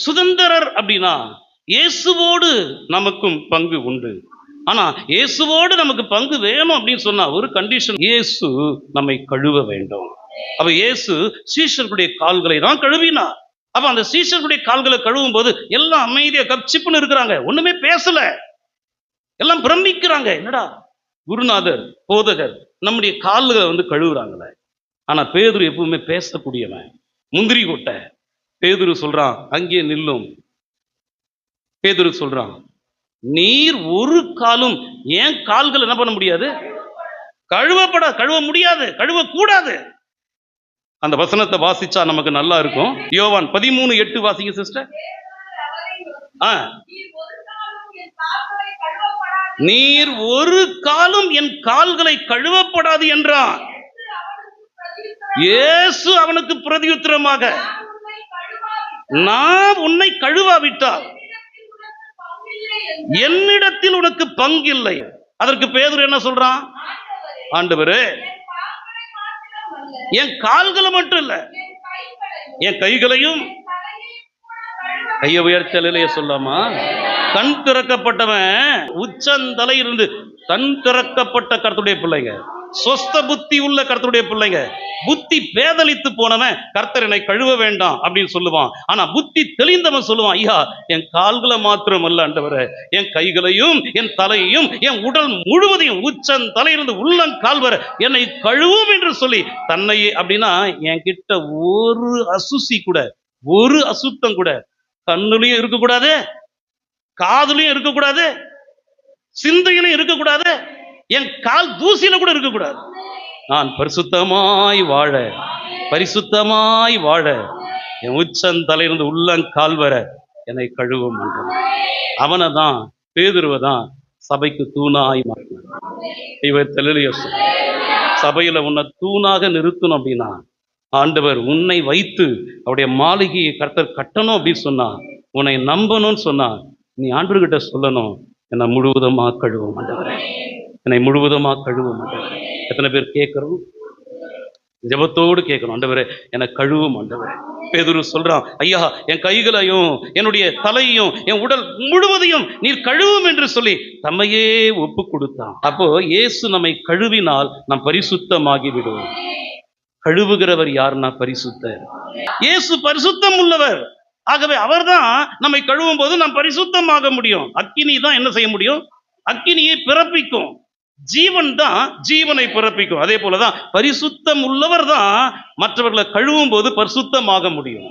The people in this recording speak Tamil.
சுதந்திரர் அப்படின்னா இயேசுவோடு நமக்கும் பங்கு உண்டு. ஆனா இயேசுவோடு நமக்கு பங்கு வேணும் அப்படின்னு சொன்னா ஒரு கண்டிஷன், இயேசு நம்மை கழுவ வேண்டும். அப்ப இயேசு சீஷர்களுடைய கால்களை தான் கழுவினார். அப்ப அந்த சீஷர்களுடைய கால்களை கழுவும் போது எல்லாம் அமைதியா கப்சிப்புன்னு இருக்கிறாங்க, ஒண்ணுமே பேசல, எல்லாம் பிரமிக்கிறாங்க. என்னடா குருநாதர் போதகர் நம்முடைய கால்களை கழுவுறாங்களே. ஆனா பேதுரு எப்பவுமே பேசக்கூடியவன், முந்திரி கொட்டை. பேதுரு சொல்றான், அங்கே நில்லும். பேதுரு சொல்றான், நீர் ஒரு காலும் ஏன் கால்கள் என்ன பண்ண முடியாது, கழுவ முடியாது, கழுவ கூடாது. அந்த வசனத்தை வாசிச்சா நமக்கு நல்லா இருக்கும். யோவான் 13:8 வாசிங்க சிஸ்டர். நீர் ஒரு காலும் என் கால்களை கழுவப்படாது என்றான். இயேசு அவனுக்கு பிரதியுத்தரமாக, நான் உன்னை கழுவாவிட்டால் என்னிடத்தில் உனக்கு பங்கில்லை. அதற்கு பேதுரு என்ன சொல்றான், ஆண்டவரே என் கால்களை மட்டும் இல்ல, என் கைகளையும். கையை உயர்த்தலையே சொல்லாமா? கண் திறக்கப்பட்டவன் உச்சந்தலை இருந்து கண் திறக்கப்பட்ட கர்த்தருடைய பிள்ளைங்க, சொஸ்த புத்தி உள்ள கர்த்தருடைய பிள்ளைங்க. புத்தி பேதலித்து போனவன் கர்த்தர் என்னை கழுவ வேண்டாம் அப்படின்னு சொல்லுவான். ஆனா புத்தி தெளிந்தவன் சொல்லுவான், ஐயா என் கால்களை மாத்திரம் அல்ல ஆண்டவரே, என் கைகளையும் என் தலையையும் என் உடல் முழுவதையும் உச்சந்தலையிலிருந்து உள்ளங்கால் வரை என்னை கழுவும் என்று சொல்லி தன்னையே. அப்படின்னா என் கிட்ட ஒரு அசுசி கூட, ஒரு அசுத்தம் கூட கண்ணுலயும் இருக்கக்கூடாது, காதுலயும் இருக்கக்கூடாது, சிந்தையிலும் இருக்கக்கூடாது, என் கால் தூசியில கூட இருக்கக்கூடாது. நான் பரிசுத்தமாய் வாழ, பரிசுத்தமாய் வாழ என் உச்சந்தலையிலிருந்து உள்ளங்கால் வர என்னை கழுவும். அவனை தான், பேதுருவை தான் சபைக்கு தூணாய் மாற்றினார். சபையில உன்னை தூணாக நிறுத்தணும் அப்படின்னா ஆண்டவர் உன்னை வைத்து அவருடைய மாளிகையை கர்த்தர் கட்டணும் அப்படின்னு சொன்னா, உன்னை நம்பணும்னு சொன்னா நீ ஆண்டவர்கிட்ட சொல்லணும், என்னை முழுவதுமா கழுவும் ஆண்டவரே, என்னை முழுவதுமா கழுவும் ஆண்டவரே. எத்தனை பேர் கேட்கறோம்? ஜெபத்தோடு கேட்கணும், ஆண்டவரே என்னை கழுவும் ஆண்டவரே. பேதுரு சொல்றான், ஐயா என் கைகளையும் என்னுடைய தலையையும் என் உடல் முழுவதையும் நீர் கழுவும் என்று சொல்லி தம்மையே ஒப்பு கொடுத்தான். அப்போ இயேசு நம்மை கழுவினால் நாம் பரிசுத்தமாகி விடுவோம். கழுவுகிறவர் யாருன்னா பரிசுத்தர். இயேசு பரிசுத்தம் உள்ளவர். ஆகவே அவர்தான் நம்மை கழுவும் போது நாம் பரிசுத்தமாக முடியும். அக்கினி தான் என்ன செய்ய முடியும்? அக்கினியை பிறப்பிக்கும். ஜீவன் தான் ஜீவனை பிறப்பிக்கும். அதே போலதான் பரிசுத்தம் உள்ளவர் தான் மற்றவர்களை கழுவும் போது பரிசுத்தமாக முடியும்.